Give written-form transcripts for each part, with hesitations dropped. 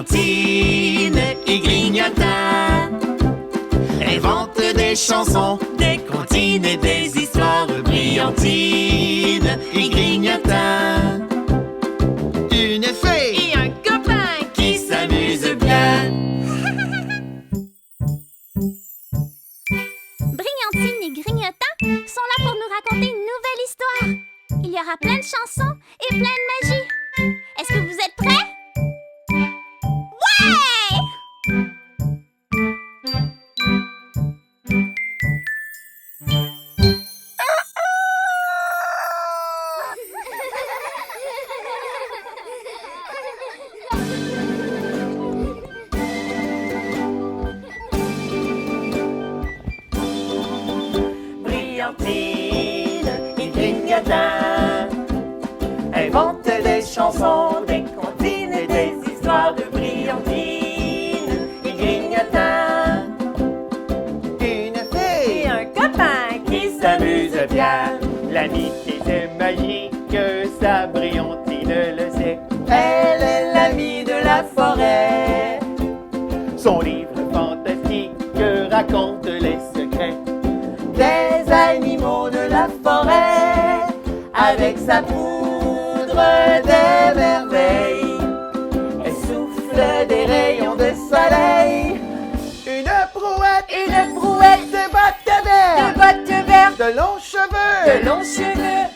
Brillantine et Grignotin inventent des chansons, des comptines et des histoires. Brillantine et Grignotin, une fille Et un copain qui s'amuse bien. Brillantine et Grignotin sont là pour nous raconter une nouvelle histoire. Il y aura plein de chansons et plein de magie. Est-ce que vous êtes prêts? Ouais! Brillantine et Grignotin inventent des chansons, des comptines et des histoires. De Brillantine et Grignotin, une fille et un copain qui s'amuse bien. L'amitié c'est magique, sa Brillantine le sait. Elle est l'amie de la forêt. Son livre fantastique raconte les secrets des animaux de la forêt. Avec sa poudre des merveilles, elle souffle des rayons de soleil. Une brouette de bottes vertes, de longs cheveux,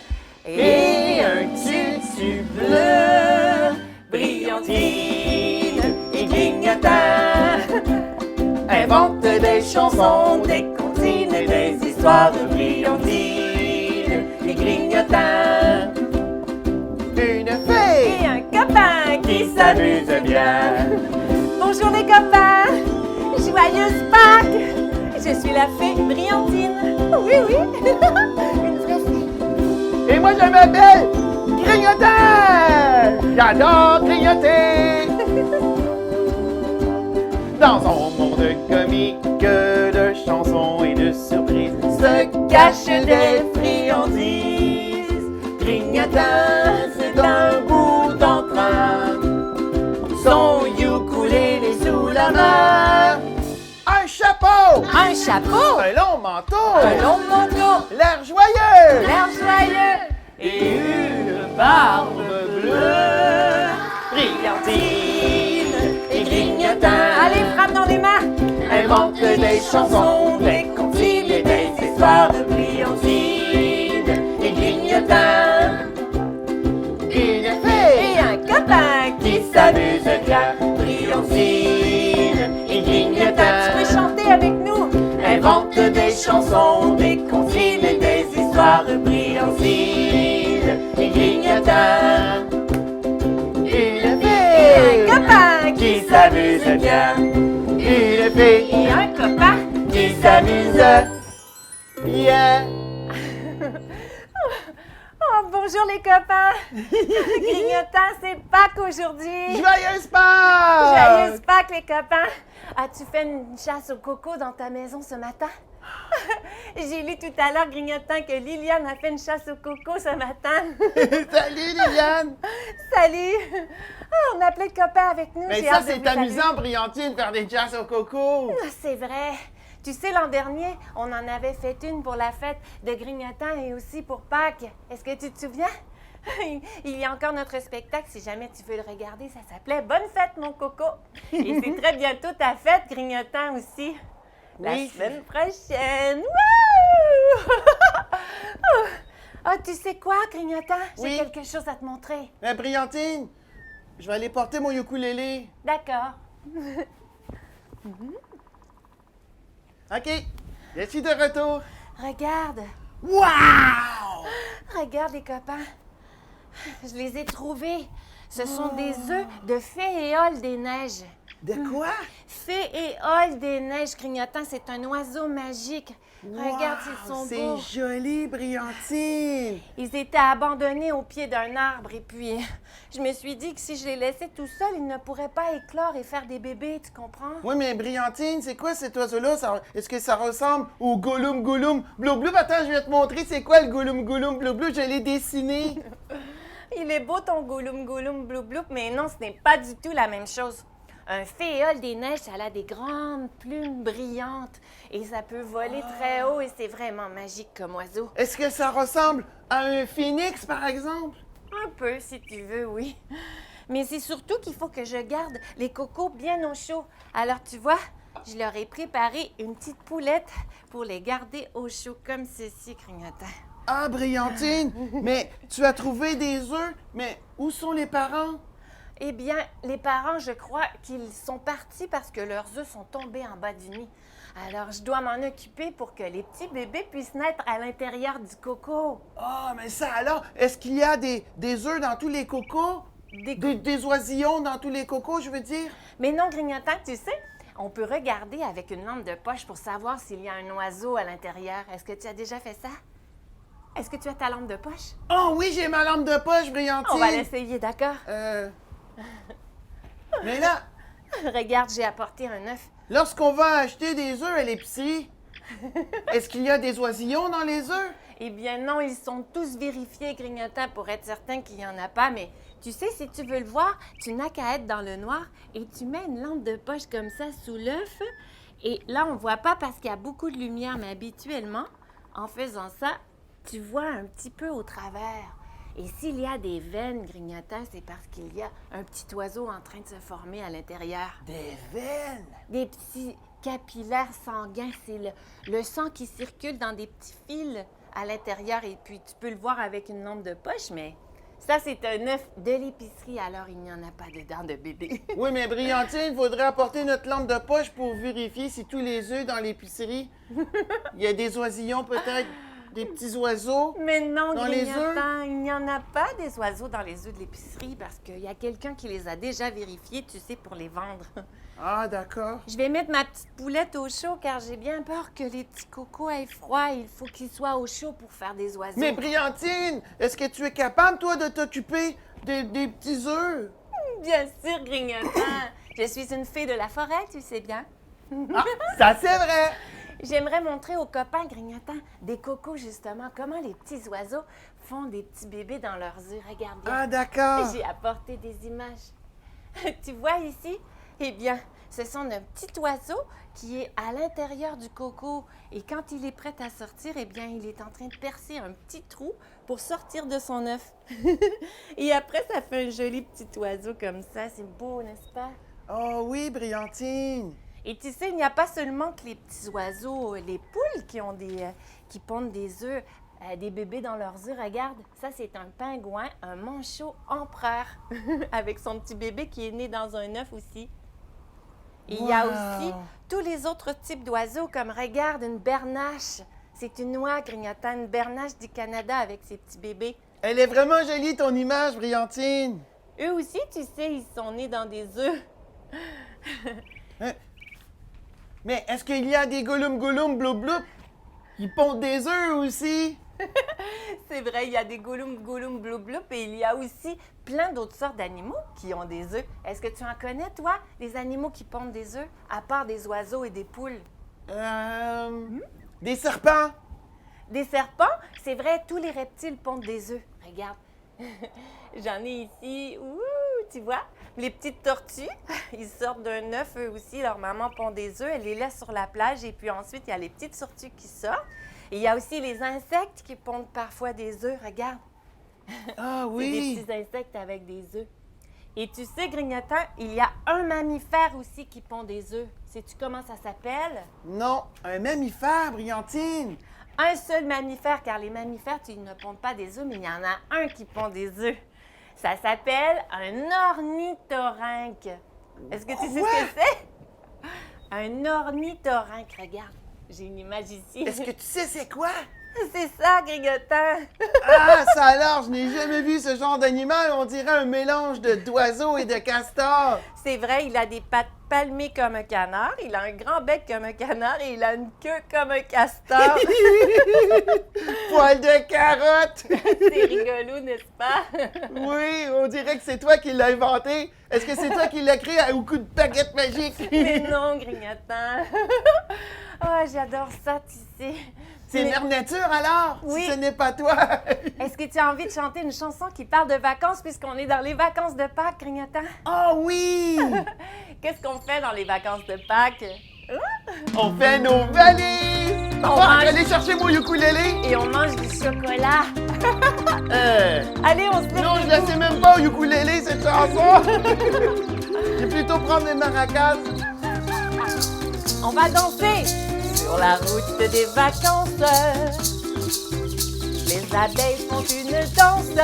et un tutu bleu. Brillantine et Grignotin inventent des chansons, des comptines et des histoires. De Brillantine et Grignotin, une fille et un copain qui s'amuse bien. Bonjour les copains! Joyeuse Pâques! Je suis la fée Brillantine. Oui, oui! Une vraie fée. Et moi, je m'appelle Grignotin! J'adore grignoter! Dans son monde comique de chansons et de surprises Se cachent des friandises. Grignotin, c'est un bout d'entrain. Son ukulélé sous la main. un chapeau, Un chapeau! un long manteau, Un long manteau! l'air joyeux, L'air joyeux! Et une barbe bleue. Brillantine et Grignotin Allez, frappe dans les mains! inventent des chansons, des comptines et des histoires. De Brillantine et Grignotin, une fille Et un copain qui s'amuse bien. Brillantine et Grignotin Tu peux chanter avec nous? inventent des chansons, des comptines et des histoires. De Brillantine et Grignotin, une fille Un copain qui s'amuse bien. Une fille et un copain. qui s'amuse bien. Oh, bonjour les copains! Grignotin, c'est Pâques aujourd'hui! joyeuse Pâques! Joyeuse Pâques les copains! As-tu fait une chasse au coco dans ta maison ce matin? J'ai lu tout à l'heure, Grignotin, que Liliane a fait une chasse au coco ce matin. Salut Liliane! Salut! Ah, on a plein de copains avec nous. Mais J'ai ça, hâte de c'est vous saluer. amusant, Brillantine, faire des jazz au coco! Ah, c'est vrai. Tu sais, l'an dernier, on en avait fait une pour la fête de Grignotin et aussi pour Pâques. Est-ce que tu te souviens? Il y a encore notre spectacle, si jamais tu veux le regarder, ça s'appelait « Bonne fête, mon coco ». Et c'est très bientôt ta fête, Grignotin aussi. La Oui. semaine prochaine. Wouh! Ah, tu sais quoi, Grignotin? J'ai Oui. quelque chose à te montrer. Mais Brillantine, je vais aller porter mon ukulélé. D'accord. OK, je suis de retour. Regarde. Wow! Regarde les copains. Je les ai trouvés. Ce sont des œufs de Fééole des neiges. De quoi? Fééole des neiges, Grignotin, c'est un oiseau magique. Regarde, ils sont beaux. C'est joli, Brillantine! Ils étaient abandonnés au pied d'un arbre et puis je me suis dit que si je les laissais tout seuls, ils ne pourraient pas éclore et faire des bébés, tu comprends? Oui, mais Brillantine, c'est quoi cet oiseau-là? Est-ce que ça ressemble au Gollum Gollum Blou Blou? Attends, je vais te montrer c'est quoi le Gollum Gollum Blou Blou. Je l'ai dessiné. Il est beau ton gouloum gouloum blou blou, mais non, ce n'est pas du tout la même chose. Un féole des neiges, ça a des grandes plumes brillantes et ça peut voler très haut et c'est vraiment magique comme oiseau. Est-ce que ça ressemble à un phénix, par exemple? Un peu, si tu veux, oui. Mais c'est surtout qu'il faut que je garde les cocos bien au chaud. Alors, tu vois, je leur ai préparé une petite poulette pour les garder au chaud, comme ceci, Grignotin. Ah, Brillantine, mais tu as trouvé des œufs, mais où sont les parents? Eh bien, les parents, je crois qu'ils sont partis parce que leurs œufs sont tombés en bas du nid. Alors, je dois m'en occuper pour que les petits bébés puissent naître à l'intérieur du coco. Ah, mais ça alors, est-ce qu'il y a des œufs dans tous les cocos? Des oisillons dans tous les cocos, je veux dire? Mais non, Grignotant, tu sais, on peut regarder avec une lampe de poche pour savoir s'il y a un oiseau à l'intérieur. Est-ce que tu as déjà fait ça? Est-ce que tu as ta lampe de poche? Oh oui, j'ai ma lampe de poche, Brillantine! On va l'essayer, d'accord? Mais là, Regarde, j'ai apporté un œuf. lorsqu'on va acheter des œufs à l'épicerie, est-ce qu'il y a des oisillons dans les œufs? Eh bien non, ils sont tous vérifiés, Grignotant, pour être certain qu'il n'y en a pas. Mais tu sais, si tu veux le voir, tu n'as qu'à être dans le noir et tu mets une lampe de poche comme ça sous l'œuf. Et là, on ne voit pas parce qu'il y a beaucoup de lumière, mais habituellement, en faisant ça, tu vois un petit peu au travers. Et s'il y a des veines, Grignotant, c'est parce qu'il y a un petit oiseau en train de se former à l'intérieur. Des veines? Des petits capillaires sanguins, c'est le sang qui circule dans des petits fils à l'intérieur et puis tu peux le voir avec une lampe de poche, mais ça, c'est un œuf de l'épicerie, alors il n'y en a pas dedans de bébé. Oui, mais Brillantine, il faudrait apporter notre lampe de poche pour vérifier si tous les œufs dans l'épicerie, il y a des oisillons peut-être, des petits oiseaux. Mais non, Dans les Grignotant, il n'y en a pas des oiseaux dans les œufs de l'épicerie parce qu'il y a quelqu'un qui les a déjà vérifiés, tu sais, pour les vendre. Ah, d'accord. Je vais mettre ma petite poulette au chaud car j'ai bien peur que les petits cocos aient froid. Il faut qu'ils soient au chaud pour faire des oiseaux. Mais Brillantine, est-ce que tu es capable, toi, de t'occuper des petits œufs? Bien sûr, Grignotant. Je suis une fée de la forêt, tu sais bien. Ah, ça c'est vrai! J'aimerais montrer aux copains Grignotant des cocos, justement, comment les petits oiseaux font des petits bébés dans leurs œufs. Regarde bien. Ah, d'accord. J'ai apporté des images. Tu vois ici? Eh bien, ce sont un petit oiseau qui est à l'intérieur du coco. Et quand il est prêt à sortir, eh bien, il est en train de percer un petit trou pour sortir de son œuf. Et après, ça fait un joli petit oiseau comme ça. C'est beau, n'est-ce pas? Oh oui, Brillantine. Et tu sais, il n'y a pas seulement que les petits oiseaux, les poules qui pondent des œufs, des bébés dans leurs œufs. Regarde, ça c'est un pingouin, un manchot empereur, avec son petit bébé qui est né dans un œuf aussi. Et il y a aussi tous les autres types d'oiseaux, comme regarde, une bernache. C'est une oie, Grignotant, une bernache du Canada avec ses petits bébés. Elle est vraiment jolie, ton image, Brillantine. Eux aussi, tu sais, ils sont nés dans des œufs. Mais est-ce qu'il y a des goulum goulum bloup bloup qui pondent des œufs aussi? C'est vrai, il y a des goulum goulum bloup bloup et il y a aussi plein d'autres sortes d'animaux qui ont des œufs. Est-ce que tu en connais, toi, des animaux qui pondent des œufs, à part des oiseaux et des poules? Des serpents? Des serpents? C'est vrai, tous les reptiles pondent des œufs. Regarde, j'en ai ici. Ouh, tu vois? Les petites tortues, ils sortent d'un œuf, eux aussi. Leur maman pond des œufs, elle les laisse sur la plage et puis ensuite, il y a les petites tortues qui sortent. Et il y a aussi les insectes qui pondent parfois des œufs. Regarde. Ah C'est oui! des petits insectes avec des œufs. Et tu sais, Grignotant, il y a un mammifère aussi qui pond des œufs. Sais-tu comment ça s'appelle? Non, un mammifère, Brillantine. Un seul mammifère, car les mammifères, ils ne pondent pas des œufs, mais il y en a un qui pond des œufs. Ça s'appelle un ornithorynque. Est-ce que tu sais ce que c'est? Un ornithorynque, regarde. J'ai une image ici. Est-ce que tu sais c'est quoi? C'est ça, Grignotant. Ah, ça alors, je n'ai jamais vu ce genre d'animal. On dirait un mélange d'oiseaux et de castors. C'est vrai, il a des pattes palmées comme un canard, il a un grand bec comme un canard et il a une queue comme un castor. Poil de carotte. C'est rigolo, n'est-ce pas? Oui, on dirait que c'est toi qui l'as inventé. Est-ce que c'est toi qui l'as créé au coup de baguette magique? Mais non, Grignotant. Oh, j'adore ça, tu sais. C'est Mère Nature alors? Oui. Si ce n'est pas toi. Est-ce que tu as envie de chanter une chanson qui parle de vacances puisqu'on est dans les vacances de Pâques, Grignotant? Oh oui! Qu'est-ce qu'on fait dans les vacances de Pâques? On fait nos valises! On va mange- aller chercher mon ukulélé! Et on mange du chocolat. Allez, on se lève. Non, je la sais même pas au ukulélé, cette chanson! Je vais plutôt prendre les maracas. On va danser sur la route des vacances. Les abeilles font une danse.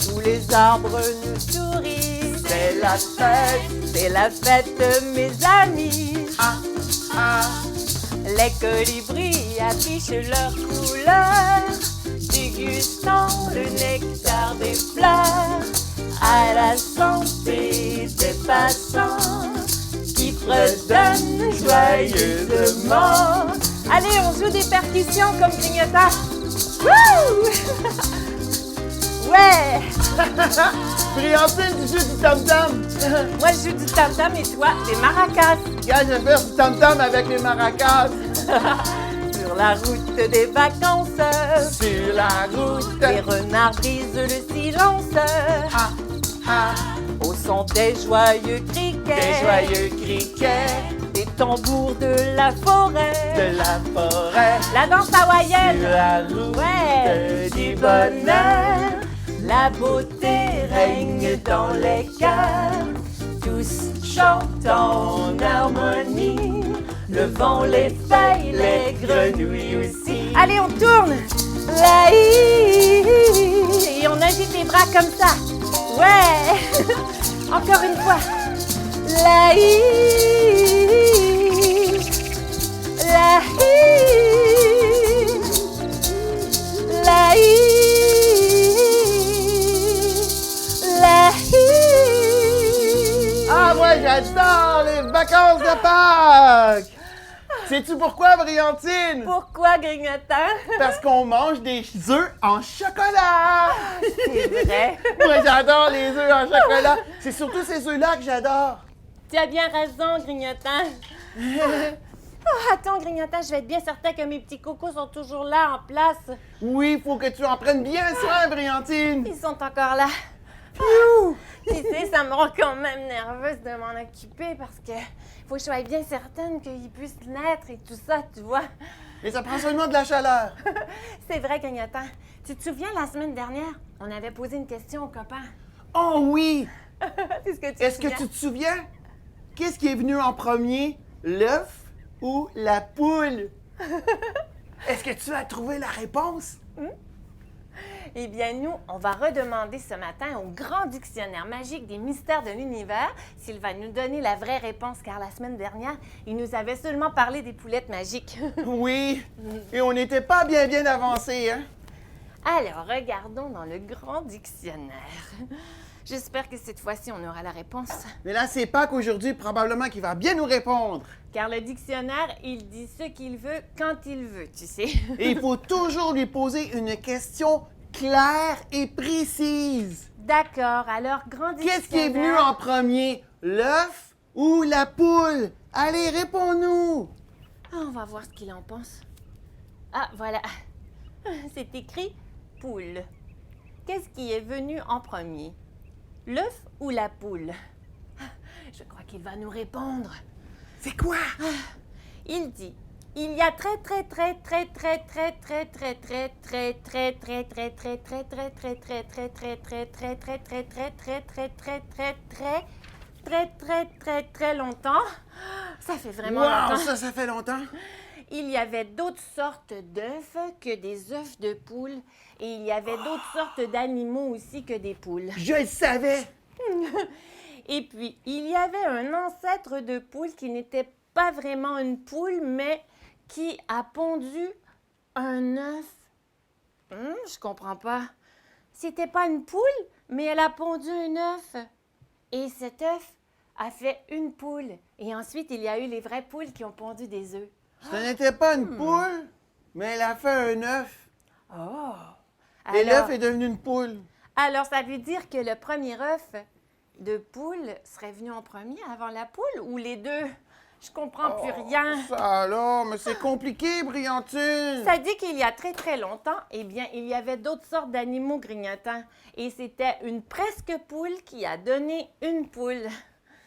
Tous les arbres nous sourient. C'est la fête, mes amis. Ah, Les colibris affichent leurs couleurs, dégustant le nectar des fleurs, à la santé des passants qui fredonnent joyeusement. Allez, on joue des percussions comme Grignotant. Wouh! Ouais! Briantine, tu joues du tam-tam! Moi, je joue du tam-tam et toi, des maracas. Regarde, je vais faire du tam-tam avec les maracas! Sur la route des vacances, Sur la route! les renards brisent le silence. Ah, Au son des joyeux criquets, des joyeux criquets des tambours de la forêt, de la forêt. la danse hawaïenne, Sur la route ouais, du bonheur. la beauté règne dans les cœurs, tous chantent en harmonie, le vent, les feuilles, les grenouilles aussi. Allez, on tourne, et on agite les bras comme ça, ouais, encore une fois, Ah, moi, j'adore les vacances de Pâques! Sais-tu pourquoi, Briantine? Pourquoi, Grignotant? Parce qu'on mange des œufs en chocolat! C'est vrai. Moi, j'adore les œufs en chocolat. C'est surtout ces œufs-là que j'adore. Tu as bien raison, Grignotant. Oh, attends, Grignotant, je vais être bien certain que mes petits cocos sont toujours là, en place. Oui, il faut que tu en prennes bien soin, Briantine. Ils sont encore là. Pfiou! Tu sais, ça me rend quand même nerveuse de m'en occuper parce que faut que je sois bien certaine qu'ils puissent naître et tout ça, tu vois. Mais ça prend seulement de la chaleur. C'est vrai, Grignotant. Tu te souviens, la semaine dernière, on avait posé une question aux copains. Oh oui! Est-ce que tu te Est-ce que souviens? tu te souviens? Qu'est-ce qui est venu en premier? L'œuf ou la poule? Est-ce que tu as trouvé la réponse? Eh bien, nous, on va redemander ce matin au grand dictionnaire magique des mystères de l'univers s'il va nous donner la vraie réponse, car la semaine dernière, il nous avait seulement parlé des poulettes magiques. Oui. Et on n'était pas bien avancé, hein? Alors, regardons dans le grand dictionnaire. J'espère que cette fois-ci, on aura la réponse. Mais là, c'est Pâques aujourd'hui, probablement qu'il va bien nous répondre. Car le dictionnaire, il dit ce qu'il veut quand il veut, tu sais. Et il faut toujours lui poser une question claire et précise. D'accord, alors, grand dictionnaire... Qu'est-ce qui est venu en premier? L'œuf ou la poule? Allez, réponds-nous! Ah, on va voir ce qu'il en pense. Ah, voilà. C'est écrit « poule ». Qu'est-ce qui est venu en premier? L'œuf ou la poule? Je crois qu'il va nous répondre. C'est quoi? Il dit « Il y a très longtemps. Ça fait vraiment Wow, longtemps. ça fait longtemps. Il y avait d'autres sortes d'œufs que des œufs de poule et il y avait d'autres sortes d'animaux aussi que des poules. Je le savais. Et puis, il y avait un ancêtre de poule qui n'était pas vraiment une poule, mais qui a pondu un œuf. Je comprends pas. C'était pas une poule, mais elle a pondu un œuf. Et cet œuf a fait une poule. Et ensuite, il y a eu les vraies poules qui ont pondu des œufs. Ce n'était pas une poule, mais elle a fait un œuf. Oh! Et l'œuf est devenu une poule. Alors, ça veut dire que le premier œuf de poule serait venu en premier avant la poule ou les deux? Je comprends plus rien. Ça alors, mais c'est compliqué, Briantine. Ça dit qu'il y a très longtemps, eh bien, il y avait d'autres sortes d'animaux grignotants. Et c'était une presque poule qui a donné une poule.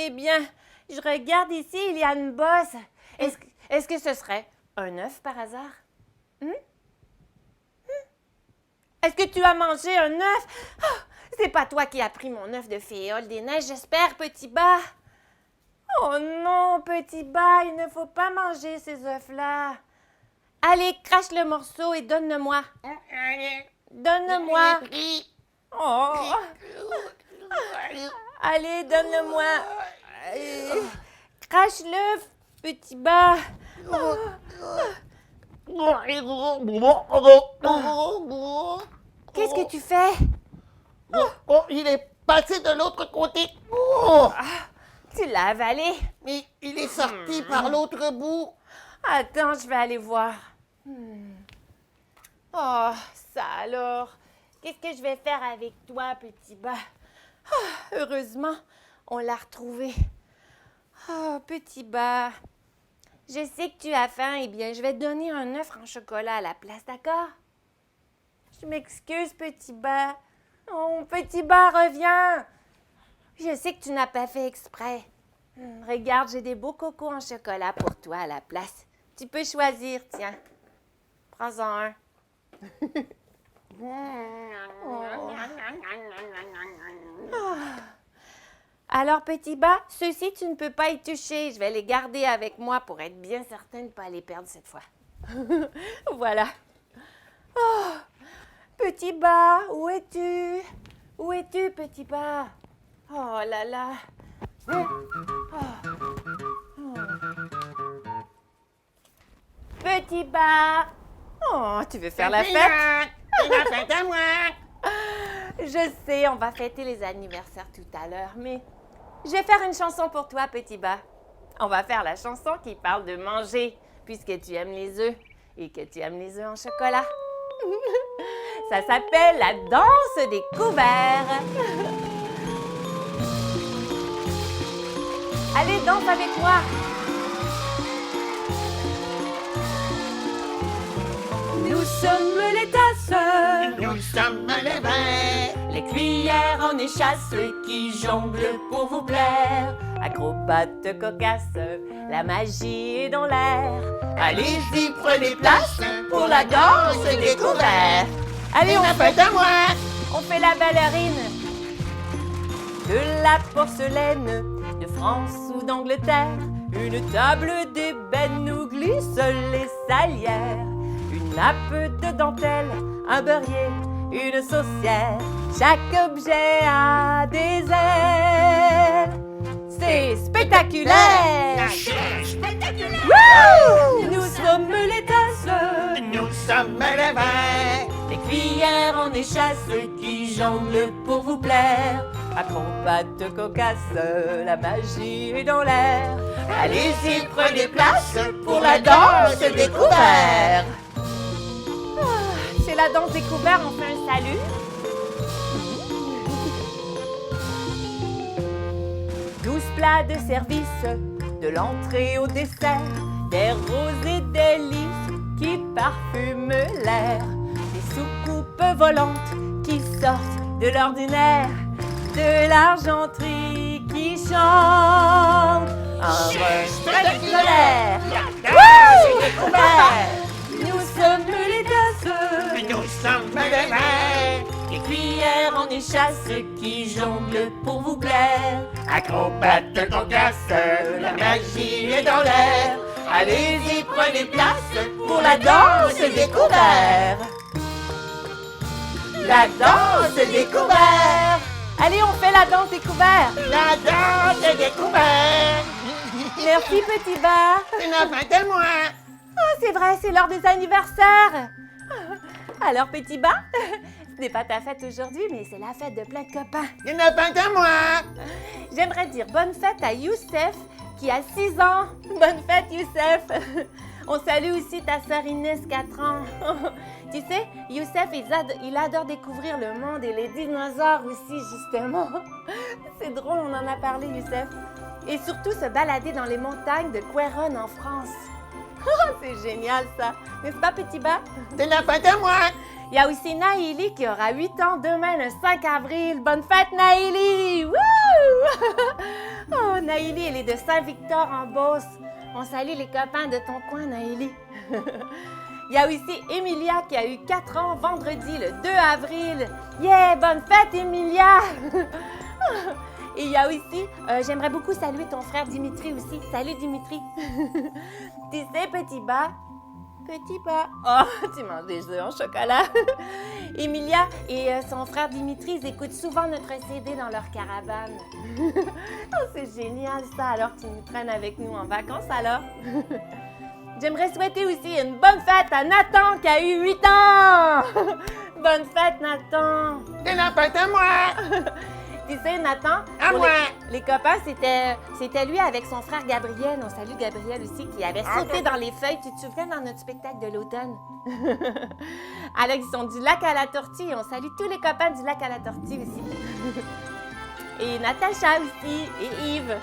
Eh bien, je regarde ici, il y a une bosse. Est-ce que ce serait un œuf par hasard? Est-ce que tu as mangé un œuf? Oh, c'est pas toi qui as pris mon œuf de féole des neiges, j'espère, petit bas. Oh non, petit bas, il ne faut pas manger ces œufs-là. Allez, crache le morceau et donne-le-moi. Donne-le-moi. Oh. Allez, donne-le-moi. Crache-le, petit bas. Qu'est-ce que tu fais? Oh, il est passé de l'autre côté. Oh, Tu l'as avalé. mais il est sorti par l'autre bout. Attends, je vais aller voir. Oh, ça alors. Qu'est-ce que je vais faire avec toi, petit bas? Ah, heureusement, on l'a retrouvé. Oh, petit bas. Je sais que tu as faim, eh bien, je vais te donner un œuf en chocolat à la place, d'accord? Je m'excuse, petit bas. Oh, petit bas, reviens. Je sais que tu n'as pas fait exprès. Regarde, j'ai des beaux cocos en chocolat pour toi à la place. Tu peux choisir, tiens. Prends-en un. Alors, petit bas, ceux-ci, tu ne peux pas y toucher. Je vais les garder avec moi pour être bien certaine de ne pas les perdre cette fois. Voilà. Oh, petit bas, où es-tu? Où es-tu, petit bas? Oh là là. Petit bas. Oh, tu veux faire la fête? C'est la fête à moi. Je sais, on va fêter les anniversaires tout à l'heure, mais je vais faire une chanson pour toi, petit bas. On va faire la chanson qui parle de manger, puisque tu aimes les œufs et que tu aimes les œufs en chocolat. Ça s'appelle la danse des couverts. Allez, danse avec moi. Nous sommes les tasses, Nous sommes les verts. les cuillères en échasse qui jonglent pour vous plaire. Acrobates cocasses, la magie est dans l'air. Allez-y, prenez place Pour la danse des couverts. Allez, C'est la fête à moi. on fait la ballerine. De la porcelaine, de France ou d'Angleterre, une table d'ébène nous glisse les salières. Une nappe de dentelle, un beurrier, une saucière. Chaque objet a des ailes. C'est spectaculaire. Spectaculaire. Wouh! Nous sommes les tasses, Nous sommes les verts. les cuillères en échasse qui jonglent pour vous plaire. Acrobates cocasses, la magie est dans l'air. Allez-y, prenez place Pour la danse des couverts. C'est la danse des couverts, on fait un salut. 12 plats de service, de l'entrée au dessert, des roses et délices qui parfument l'air, des soucoupes volantes qui sortent de l'ordinaire, de l'argenterie qui chante. Un vrai spectaculaire. Wouh! des couverts. Nous sommes les tasses, Nous sommes les verts. les cuillères en échasse qui jonglent pour vous plaire. Acrobates cocasses, la magie est dans l'air. Allez-y, prenez place pour la danse des couverts. La danse des couverts. Allez, on fait la danse des couverts. La danse des couverts. Merci, petit bas. C'est la fête à moi. Oh, c'est vrai, c'est l'heure des anniversaires. Alors, petit bas, ce n'est pas ta fête aujourd'hui, mais c'est la fête de plein de copains. C'est la fête à moi. J'aimerais dire bonne fête à Youssef, qui a 6 ans. Bonne fête, Youssef. On salue aussi ta sœur Inès, 4 ans. Tu sais, Youssef, il adore découvrir le monde et les dinosaures aussi, justement. C'est drôle, on en a parlé, Youssef. Et surtout se balader dans les montagnes de Quéron en France. C'est génial, ça. N'est-ce pas, petit bas? C'est la fête à moi. Il y a aussi Naïli qui aura 8 ans demain, le 5 avril. Bonne fête, Naïli! Wouh! Oh, Naïli, elle est de Saint-Victor en Beauce. On salue les copains de ton coin, Naïli. Il y a aussi Emilia qui a eu 4 ans vendredi, le 2 avril. Yeah, bonne fête, Emilia! Et il y a aussi, j'aimerais beaucoup saluer ton frère Dimitri aussi. Salut, Dimitri! Tu sais, petit bas? Petit bas. Oh, tu manges des œufs en chocolat. Emilia et son frère Dimitri, ils écoutent souvent notre CD dans leur caravane. Oh, c'est génial ça, alors tu nous traînes avec nous en vacances alors? J'aimerais souhaiter aussi une bonne fête à Nathan qui a eu 8 ans! Bonne fête, Nathan! C'est la fête à moi! Tu sais, Nathan, À pour moi! les copains, c'était lui avec son frère Gabriel. On salue Gabriel aussi, qui avait sauté dans les feuilles. Tu te souviens dans notre spectacle de l'automne? Alors, ils sont du lac à la tortue et on salue tous les copains du lac à la tortue aussi. Et Natacha aussi, et Yves.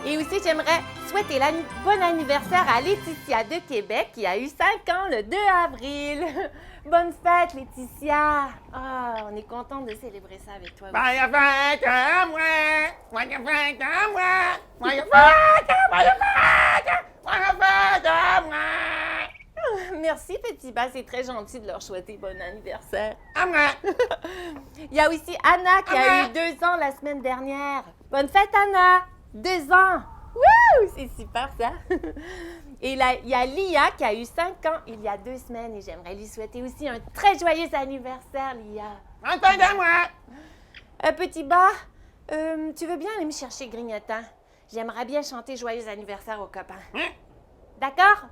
Et aussi, j'aimerais souhaiter bon anniversaire à Laetitia de Québec qui a eu 5 ans le 2 avril. Bonne fête, Laetitia! Ah, on est content de célébrer ça avec toi. Bonne fête à moi! Bonne fête à moi! Bonne fête! Bonne fête! Bonne fête à moi! Merci, petit bas, c'est très gentil de leur souhaiter bon anniversaire. À moi! Il y a aussi Anna qui a eu 2 ans la semaine dernière. Bonne fête, Anna! 2 ans! Wouh! C'est super, ça! Et là, il y a Lia qui a eu 5 ans il y a 2 semaines et j'aimerais lui souhaiter aussi un très joyeux anniversaire, Lia. Bonne fête à moi! Petit bas, tu veux bien aller me chercher Grignotant? J'aimerais bien chanter joyeux anniversaire aux copains. D'accord?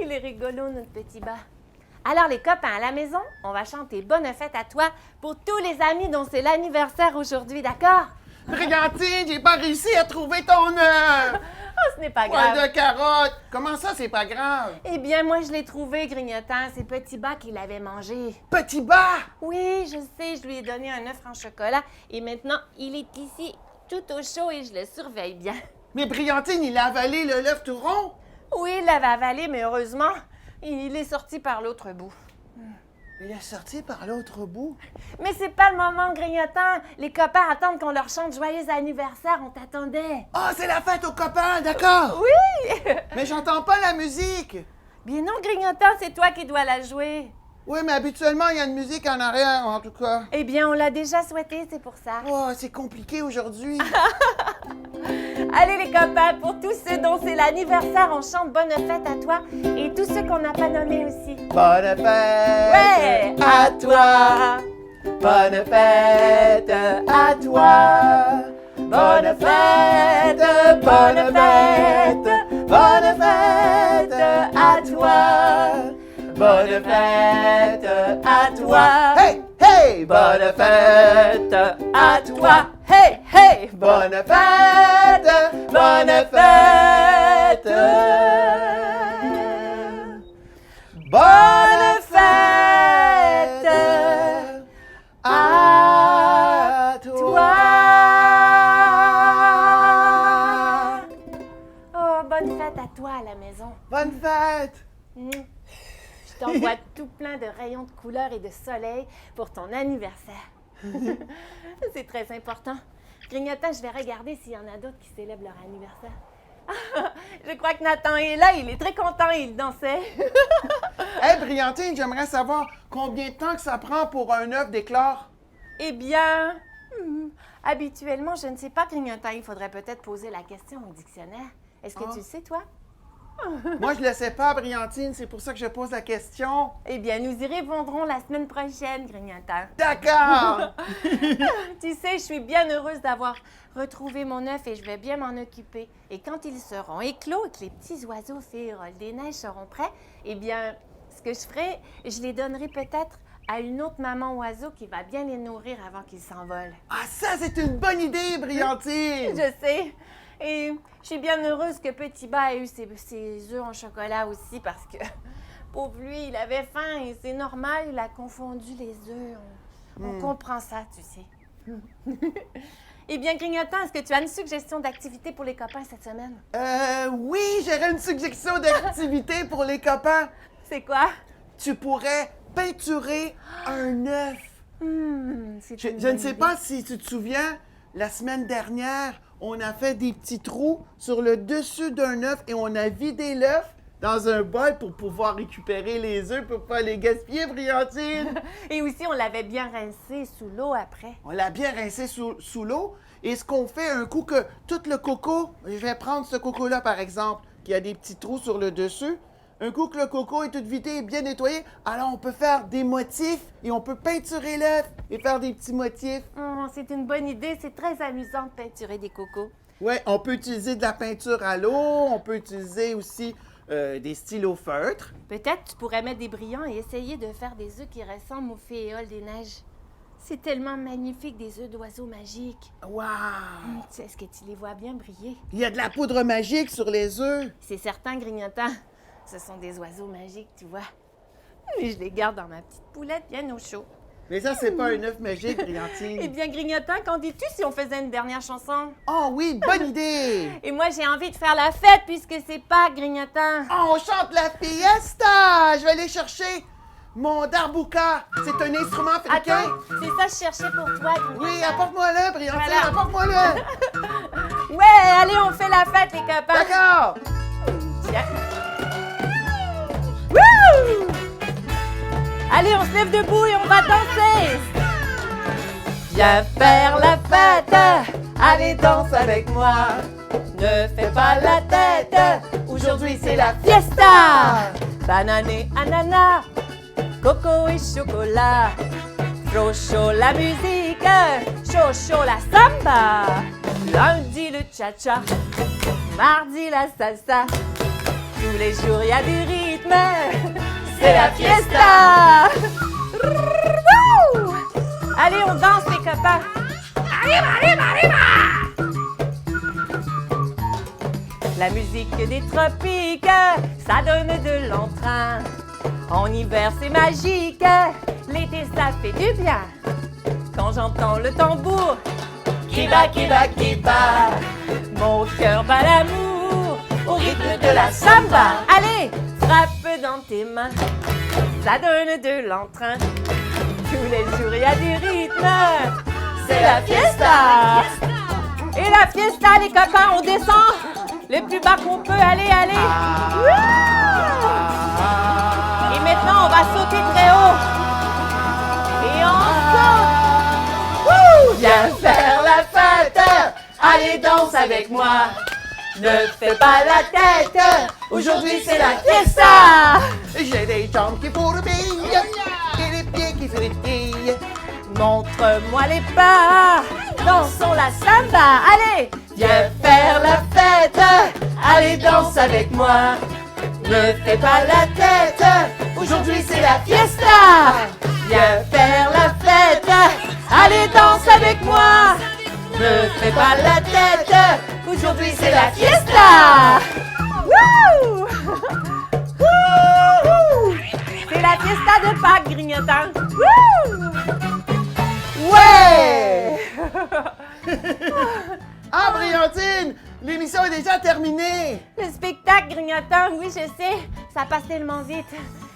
Il est rigolo, notre petit bas. Alors, les copains à la maison, on va chanter Bonne fête à toi pour tous les amis dont c'est l'anniversaire aujourd'hui, d'accord? Brigantine, j'ai pas réussi à trouver ton œuf! Oh, ce n'est pas Poil grave. de carotte! Comment ça, c'est pas grave? Eh bien, moi, je l'ai trouvé, Grignotant. C'est Petit bas qui l'avait mangé. Petit bas! Oui, je sais, je lui ai donné un œuf en chocolat et maintenant, il est ici, tout au chaud et je le surveille bien. Mais Brillantine, il a avalé le l'œuf tout rond! Oui, il l'avait avalé, mais heureusement, il est sorti par l'autre bout. Il est sorti par l'autre bout. Mais c'est pas le moment, Grignotant. Les copains attendent qu'on leur chante joyeux anniversaire. On t'attendait. Ah, c'est la fête aux copains, d'accord! Oui! Mais j'entends pas la musique! Bien non, Grignotant, c'est toi qui dois la jouer. Oui, mais habituellement, il y a une musique en arrière, en tout cas. Eh bien, on l'a déjà souhaité, c'est pour ça. Oh, c'est compliqué aujourd'hui. Allez, les copains, pour tous ceux dont c'est l'anniversaire, on chante Bonne fête à toi et tous ceux qu'on n'a pas nommés aussi. Bonne fête Ouais, à toi. Bonne fête à toi. Bonne fête, bonne fête, bonne fête à toi. Bonne fête à toi. Hey, hey! Bonne fête à toi. Hey, hey! Bonne fête, bonne fête. Bonne fête à toi. Oh, bonne fête à toi à la maison. Bonne fête! Je t'envoie tout plein de rayons de couleurs et de soleil pour ton anniversaire. C'est très important. Grignotant, je vais regarder s'il y en a d'autres qui célèbrent leur anniversaire. Je crois que Nathan est là, il est très content, il dansait. Hey, Brillantine, j'aimerais savoir combien de temps que ça prend pour un œuf d'éclore? Eh bien, habituellement, je ne sais pas, Grignotant. Il faudrait peut-être poser la question au dictionnaire. Est-ce que tu le sais, toi? Moi, je le sais pas, Brillantine, c'est pour ça que je pose la question. Eh bien, nous y répondrons la semaine prochaine, Grignotant. D'accord! Tu sais, je suis bien heureuse d'avoir retrouvé mon œuf et je vais bien m'en occuper. Et quand ils seront éclos et que les petits oiseaux férolles des neiges seront prêts, eh bien, ce que je ferai, je les donnerai peut-être à une autre maman oiseau qui va bien les nourrir avant qu'ils s'envolent. Ah, ça, c'est une bonne idée, Brillantine! Je sais. Et je suis bien heureuse que Petit Bas ait eu ses œufs en chocolat aussi parce que, pauvre lui, il avait faim et c'est normal, il a confondu les œufs. On comprend ça, tu sais. Eh bien, Grignotant, est-ce que tu as une suggestion d'activité pour les copains cette semaine? Oui, j'aurais une suggestion d'activité pour les copains. C'est quoi? Tu pourrais peinturer un œuf. C'est Je une ne bonne sais idée. pas si tu te souviens, la semaine dernière, on a fait des petits trous sur le dessus d'un œuf et on a vidé l'œuf dans un bol pour pouvoir récupérer les œufs pour pas les gaspiller, Briantine. Et aussi, on l'avait bien rincé sous l'eau après. On l'a bien rincé sous l'eau. Et ce qu'on fait, un coup que tout le coco, je vais prendre ce coco-là par exemple, qui a des petits trous sur le dessus. Un coup que le coco est tout vidé et bien nettoyé, alors on peut faire des motifs et on peut peinturer l'œuf et faire des petits motifs. C'est une bonne idée. C'est très amusant de peinturer des cocos. Ouais, on peut utiliser de la peinture à l'eau, on peut utiliser aussi des stylos feutres. Peut-être tu pourrais mettre des brillants et essayer de faire des œufs qui ressemblent aux fééoles des neiges. C'est tellement magnifique, des œufs d'oiseaux magiques. Waouh! Est-ce que tu les vois bien briller? Il y a de la poudre magique sur les œufs. C'est certain, Grignotant. Ce sont des oiseaux magiques, tu vois. Et je les garde dans ma petite poulette bien au chaud. Mais ça, c'est pas un œuf magique, Eh Briantine. bien, Grignotant, qu'en dis-tu si on faisait une dernière chanson? Oh oui, bonne idée! Et moi, j'ai envie de faire la fête puisque c'est Pâques, Grignotant. Oh, on chante la fiesta! Je vais aller chercher mon darbuka. C'est un instrument africain. Attends, c'est ça que je cherchais pour toi, Grignotant. Oui, apporte-moi-le, Briantine, Voilà. apporte-moi-le. Ouais, allez, on fait la fête, les copains. D'accord. Tiens. Wouh! Allez, on se lève debout et on va danser. Viens faire la fête. Allez, danse avec moi. Ne fais pas la tête. Aujourd'hui, c'est la fiesta. Banane et ananas, coco et chocolat. Trop chaud la musique, chaud chaud la samba. Lundi le cha-cha, mardi la salsa. Tous les jours, il y a du rythme. C'est la fiesta! Wouh! Allez, on danse, les copains! Arriba, arriba, arriba! La musique des tropiques, ça donne de l'entrain. En hiver, c'est magique. L'été, ça fait du bien. Quand j'entends le tambour, qui bat, qui bat, qui bat, mon cœur bat l'amour au rythme de la samba. Allez, frappe dans tes mains, ça donne de l'entrain. Tous les jours, il y a du rythme. C'est la fiesta. Et la fiesta, les copains, on descend le plus bas qu'on peut. Allez, allez. Et maintenant, on va sauter très haut. Et on saute. Wouh! Viens faire la fête. Allez, danse avec moi. Ne fais pas la tête. Aujourd'hui, c'est la fiesta. J'ai des jambes qui fourbillent et des pieds qui frétillent. Montre-moi les pas, dansons la samba. Allez, viens faire la fête. Allez, danse avec moi. Ne fais pas la tête. Aujourd'hui, c'est la fiesta. Viens faire la fête. Allez, danse avec moi. Ne fais pas la tête. Aujourd'hui, c'est la fiesta. Wouh! Wouhou! C'est la fiesta de Pâques, Grignotant. Wouh! Ouais! Ah, Briantine, l'émission est déjà terminée. Le spectacle, Grignotant, oui, je sais, ça passe tellement vite.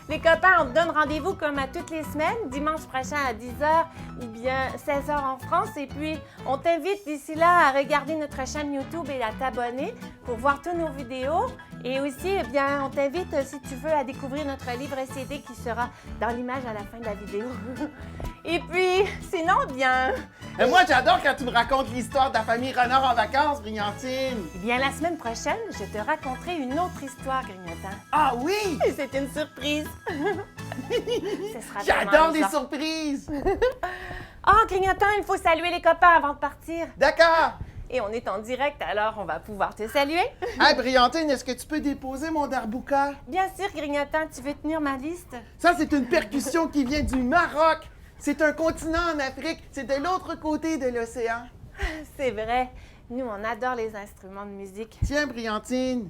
Les copains, on te donne rendez-vous comme à toutes les semaines, dimanche prochain à 10h ou bien 16h en France. Et puis, on t'invite d'ici là à regarder notre chaîne YouTube et à t'abonner pour voir toutes nos vidéos. Et aussi, eh bien, on t'invite, si tu veux, à découvrir notre livre CD qui sera dans l'image à la fin de la vidéo. Et puis, sinon, bien... Et moi, j'adore quand tu me racontes l'histoire de la famille Renard en vacances, Briantine. Eh bien, la semaine prochaine, je te raconterai une autre histoire, Grignotant. Ah oui, Et c'est une surprise. Ce sera j'adore tellement les amusant. surprises. Oh, Grignotant, il faut saluer les copains avant de partir. D'accord. Et on est en direct, alors on va pouvoir te saluer. Hey, Briantine, est-ce que tu peux déposer mon darbuka? Bien sûr, Grignotant, tu veux tenir ma liste? Ça, c'est une percussion qui vient du Maroc. C'est un continent en Afrique. C'est de l'autre côté de l'océan. C'est vrai. Nous, on adore les instruments de musique. Tiens, Briantine.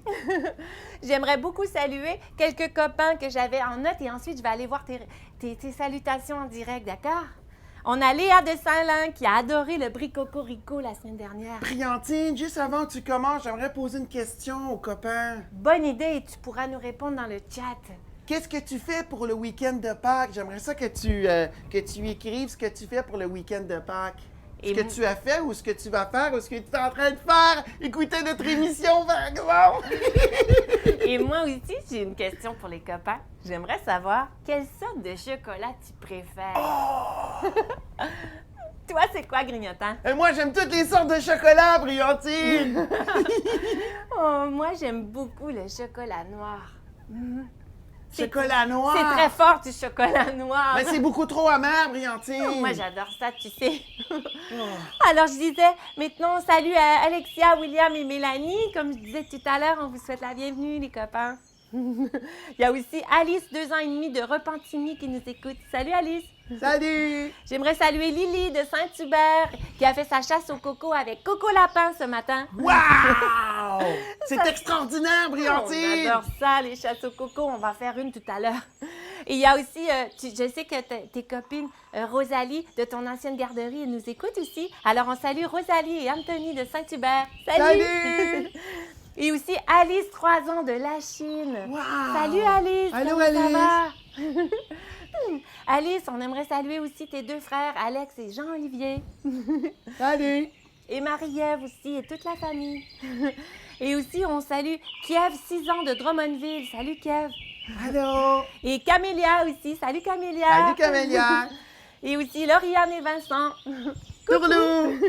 J'aimerais beaucoup saluer quelques copains que j'avais en note et ensuite, je vais aller voir tes salutations en direct, d'accord? On a Léa de Saint-Lin qui a adoré le brie cocorico la semaine dernière. Briantine, juste avant que tu commences, j'aimerais poser une question aux copains. Bonne idée et tu pourras nous répondre dans le chat. qu'est-ce que tu fais pour le week-end de Pâques? J'aimerais ça que tu écrives ce que tu fais pour le week-end de Pâques. Ce que tu as fait ou ce que tu vas faire ou ce que tu es en train de faire. Écoutez notre émission, par exemple. Et moi aussi, j'ai une question pour les copains. J'aimerais savoir quelle sorte de chocolat tu préfères. Toi, c'est quoi, Grignotant? Et moi, j'aime toutes les sortes de chocolat, Brillantine. Oh, moi, j'aime beaucoup le chocolat noir. Chocolat noir. C'est très fort, du chocolat noir. Mais c'est beaucoup trop amer, Brillantine. Moi, j'adore ça, tu sais. Alors, je disais, maintenant, salut à Alexia, William et Mélanie. Comme je disais tout à l'heure, on vous souhaite la bienvenue, les copains. Il y a aussi Alice, 2 ans et demi, de Repentigny, qui nous écoute. Salut, Alice. Salut. J'aimerais saluer Lily de Saint-Hubert, qui a fait sa chasse au coco avec Coco Lapin ce matin. Wow! C'est extraordinaire, Brillantine. On adore ça, les chasses au coco. On va faire une tout à l'heure. Et il y a aussi, je sais que tes copines, Rosalie, de ton ancienne garderie, elles nous écoutent aussi. Alors, on salue Rosalie et Anthony de Saint-Hubert. Salut! Salut! Et aussi Alice, 3 ans, de la Chine. Wow! Salut, Alice! Allô, Comment ça Alice! va? Alice, on aimerait saluer aussi tes 2 frères, Alex et Jean-Olivier. Salut! Et Marie-Ève aussi, et toute la famille. Et aussi, on salue Kiev, 6 ans, de Drummondville. Salut, Kiev. Allô? Et Camélia aussi. Salut, Camélia. Salut, Camélia! Et aussi Lauriane et Vincent. Tourlou!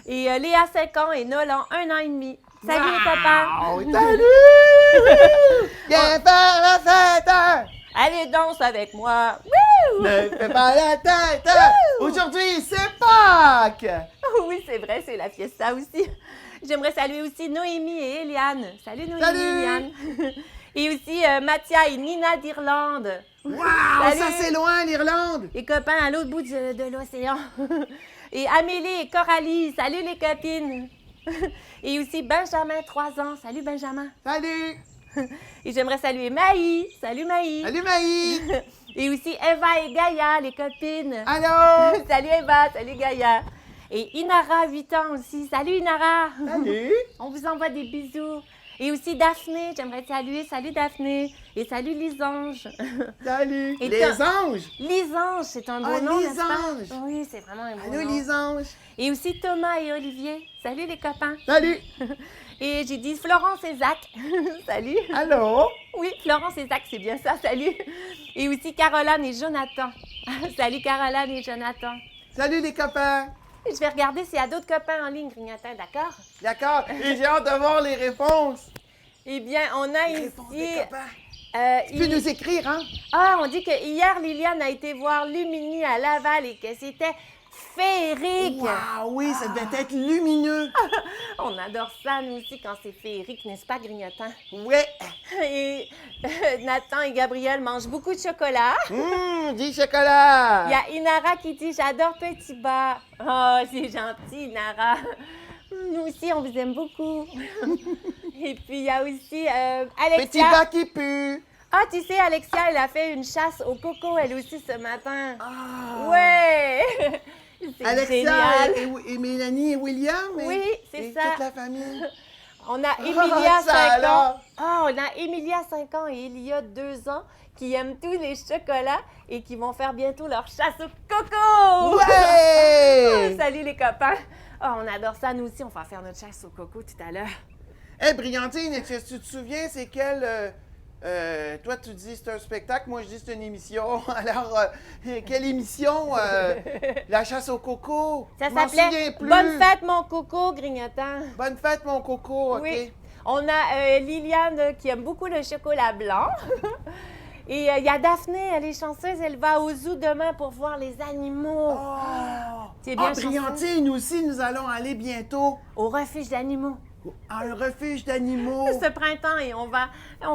Et Léa, 5 ans, et Nolan, 1 an et demi. Salut, les copains. Salut! Viens faire la fête! Allez, danse avec moi. Ne fais pas la tête! Aujourd'hui, c'est Pâques! Oui, c'est vrai, c'est la fiesta aussi. J'aimerais saluer aussi Noémie et Eliane. Salut, Noémie Salut. et Eliane. Et aussi Mathia et Nina d'Irlande. Wow! Salut. Ça, c'est loin, l'Irlande! Les copains à l'autre bout de l'océan. Et Amélie et Coralie. Salut, les copines. Et aussi Benjamin, 3 ans. Salut, Benjamin. Salut! Et j'aimerais saluer Maï. Salut, Maï. Salut, Maï! Et aussi Eva et Gaïa, les copines. Allô? Salut, Eva. Salut, Gaïa. Et Inara, 8 ans aussi. Salut, Inara. Salut! On vous envoie des bisous. Et aussi Daphné, j'aimerais te saluer. Salut, Daphné. Et salut, Lisange. Salut! Et Les toi? anges! Lisange, c'est un beau Ah, nom, n'est-ce pas? Lisange. Oui, c'est vraiment un beau Allô, nom. les anges! Et aussi Thomas et Olivier. Salut, les copains. Salut! Et j'ai dit Florence et Zach. Salut. Allô? Oui, Florence et Zach, c'est bien ça. Salut. Et aussi Caroline et Jonathan. Salut, Caroline et Jonathan. Salut, les copains! Je vais regarder s'il y a d'autres copains en ligne, Grignotin, d'accord? D'accord, et j'ai hâte de voir les réponses. Eh bien, on a Les réponses des ici... copains. Tu peux nous écrire, hein? Ah, on dit que hier, Liliane a été voir Lumini à Laval et que c'était féerique. Wow, oui, ça devait être lumineux. On adore ça, nous aussi, quand c'est féerique, n'est-ce pas, Grignotin? Ouais. Et Nathan et Gabriel mangent beaucoup de chocolat. Du chocolat. Il y a Inara qui dit « J'adore Petit Bas ». Oh, c'est gentil, Inara. Nous aussi, on vous aime beaucoup. Et puis, il y a aussi Alexia. Petit bas qui pue. Ah, tu sais, Alexia, elle a fait une chasse au coco, elle aussi, ce matin. Ah. Ouais! C'est Alexia génial. et Mélanie et William. Oui, c'est et ça. toute la famille. On a Emilia, ça 5 ans. alors. Ah, on a Emilia, 5 ans, et Elia, 2 ans, qui aiment tous les chocolats et qui vont faire bientôt leur chasse au coco! Ouais! Salut les copains! Ah, on adore ça, nous aussi, on va faire notre chasse au coco tout à l'heure. Hé, Brillantine, est-ce que tu te souviens, c'est quel... toi, tu dis c'est un spectacle, moi je dis c'est une émission. Alors, quelle émission? La chasse au coco? Ça Je m'en s'appelait souviens plus. Bonne fête, mon coco, grignotant. Bonne fête, mon coco, OK? Oui. On a Liliane qui aime beaucoup le chocolat blanc. Et il y a Daphné, elle est chanceuse, elle va au zoo demain pour voir les animaux. Oh! C'est bien chanceux. Brillantine, nous aussi, nous allons aller bientôt Au refuge d'animaux. à un refuge d'animaux. Ce printemps, et on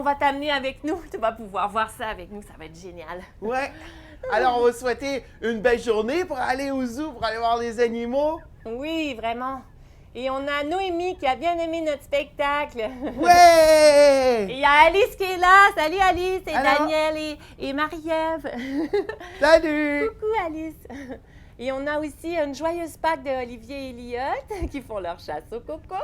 va t'amener avec nous. Tu vas pouvoir voir ça avec nous, ça va être génial. Ouais. Alors, on va souhaiter une belle journée pour aller au zoo, pour aller voir les animaux. Oui, vraiment. Et on a Noémie qui a bien aimé notre spectacle. Et Ouais! il y a Alice qui est là. Salut Alice, et Alors? Daniel et Marie-Ève. Salut! Coucou Alice. Et on a aussi une joyeuse Pâques de Olivier et Elliot qui font leur chasse au coco.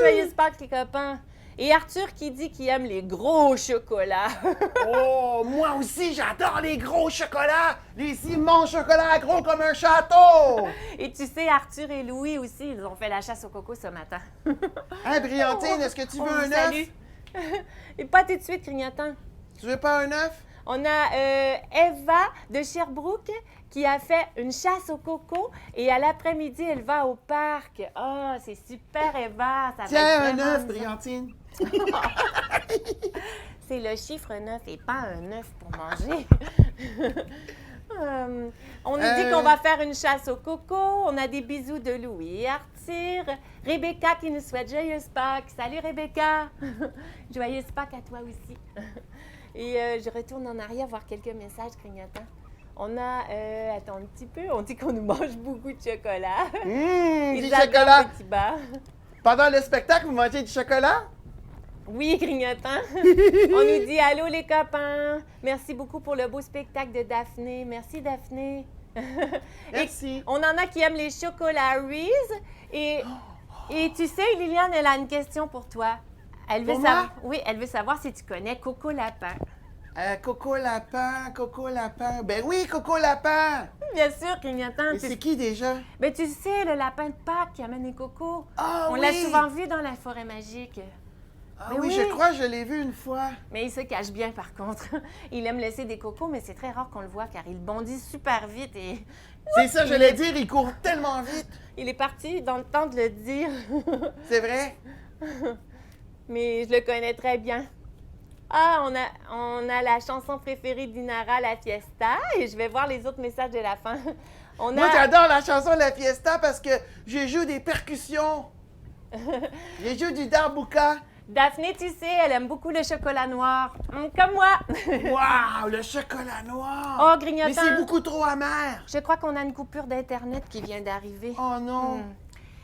Joyeuse Pâques les copains. Et Arthur qui dit qu'il aime les gros chocolats. Oh, moi aussi, j'adore les gros chocolats! Les immenses chocolats gros comme un château! Et tu sais, Arthur et Louis aussi, ils ont fait la chasse au coco ce matin. Hein, Briantine, est-ce que tu veux un œuf? Salut. Et pas tout de suite, Grignotant. Tu veux pas un œuf? On a Eva de Sherbrooke qui a fait une chasse au coco et à l'après-midi, elle va au parc. Ah, c'est super, Eva. Ça va Tiens, être un vraiment œuf, ça. Briantine. C'est le chiffre 9 et pas un œuf pour manger. On nous dit qu'on va faire une chasse au coco. On a des bisous de Louis et Arthur. Rebecca qui nous souhaite joyeuse Pâques. Salut Rebecca. Joyeuse Pâques à toi aussi. Et je retourne en arrière voir quelques messages clignotants. On a, attends un petit peu, on dit qu'on nous mange beaucoup de chocolat. Du Ils adorent chocolat. Petit Bas. Pendant le spectacle, vous mangez du chocolat? Oui, grignotant. On nous dit allô les copains. Merci beaucoup pour le beau spectacle de Daphné. Merci Daphné. Merci. Et on en a qui aiment les chocolats Reese. Et tu sais, Liliane, elle a une question pour toi. Elle veut Pour moi? savoir. Oui, elle veut savoir si tu connais Coco Lapin. Coco Lapin, Coco Lapin. Ben oui, Coco Lapin! Bien sûr, grignotant. Et c'est qui déjà? Ben, tu sais, le lapin de Pâques qui amène les cocos. Ah On oui! l'a souvent vu dans la forêt magique. Ah Mais oui, oui. je crois que je l'ai vu une fois. Mais il se cache bien, par contre. Il aime laisser des cocos, mais c'est très rare qu'on le voit car il bondit super vite et C'est ça, je l'ai dire, il court tellement vite. il est parti dans le temps de le dire. C'est vrai? Mais je le connais très bien. Ah, on a la chanson préférée d'Inara, La Fiesta, et je vais voir les autres messages de la fin. On Moi, a... j'adore la chanson de la Fiesta parce que je joue des percussions. Je joue du darbuka. Daphné, tu sais, elle aime beaucoup le chocolat noir. Comme moi. Waouh, le chocolat noir. Oh, grignotant. Mais c'est beaucoup trop amer. Je crois qu'on a une coupure d'Internet qui vient d'arriver. Oh non.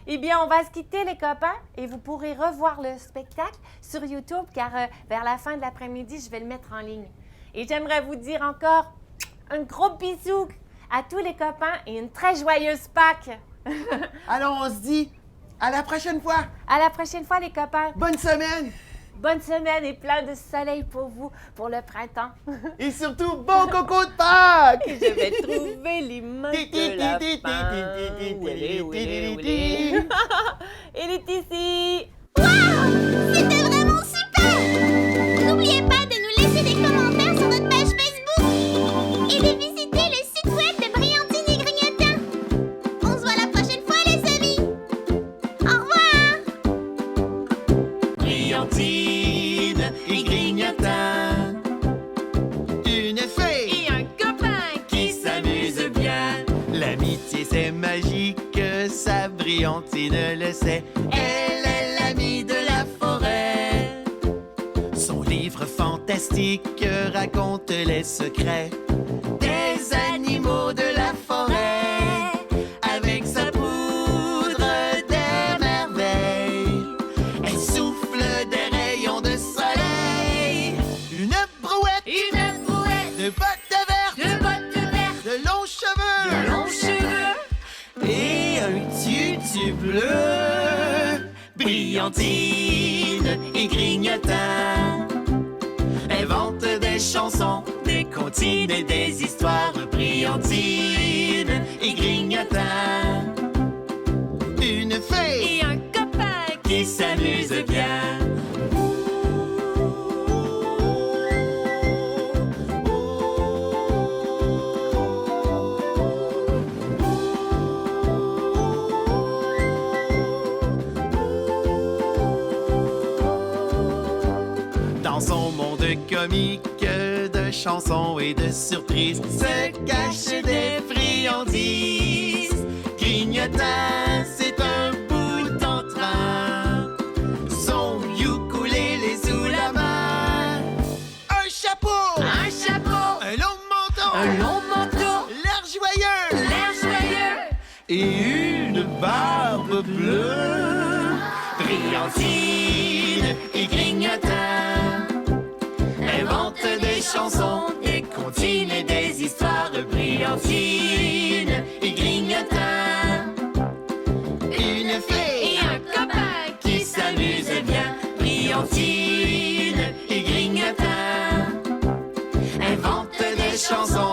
Eh bien, on va se quitter, les copains, et vous pourrez revoir le spectacle sur YouTube, car vers la fin de l'après-midi, je vais le mettre en ligne. Et j'aimerais vous dire encore un gros bisou à tous les copains et une très joyeuse Pâques. Alors, on se dit à la prochaine fois. À la prochaine fois, les copains. Bonne semaine. Bonne semaine et plein de soleil pour vous, pour le printemps. Et surtout, bon coco de Pâques. Et je vais trouver l'image de lapin. Oulé, oulé, oulé. Il est ici. Waouh! C'était vraiment super! N'oubliez pas de nous laisser des commentaires sur notre page Facebook et de visiter le site web de Briantine et Grignotant. On se voit la prochaine fois, les amis! Au revoir! Briantine et Grignotin, une fée Et un copain. qui s'amuse bien. L'amitié c'est magique, ça Briantine le sait. Elle est l'amie de la forêt. Son livre fantastique raconte les secrets des animaux de la forêt. Avec sa poudre des merveilles, elle souffle des rayons de soleil. Une brouette de bottes vertes, de longs cheveux, et un tutu bleu. Briantine et Grignotin inventent des chansons, des comptines et des histoires. Briantine et Grignotin, une fée Et un copain. qui s'amuse bien. Dans son monde comique de chansons et de surprises se cachent des friandises. Grignotin, c'est un bout en train. Son ukulélé sous la main. Un chapeau, un long manteau, l'air joyeux, et une barbe bleue. Briantine et Grignotin inventent des chansons, des comptines et des histoires. Briantine et Grignotin, une fée Et un copain. qui s'amuse bien. Briantine chansons.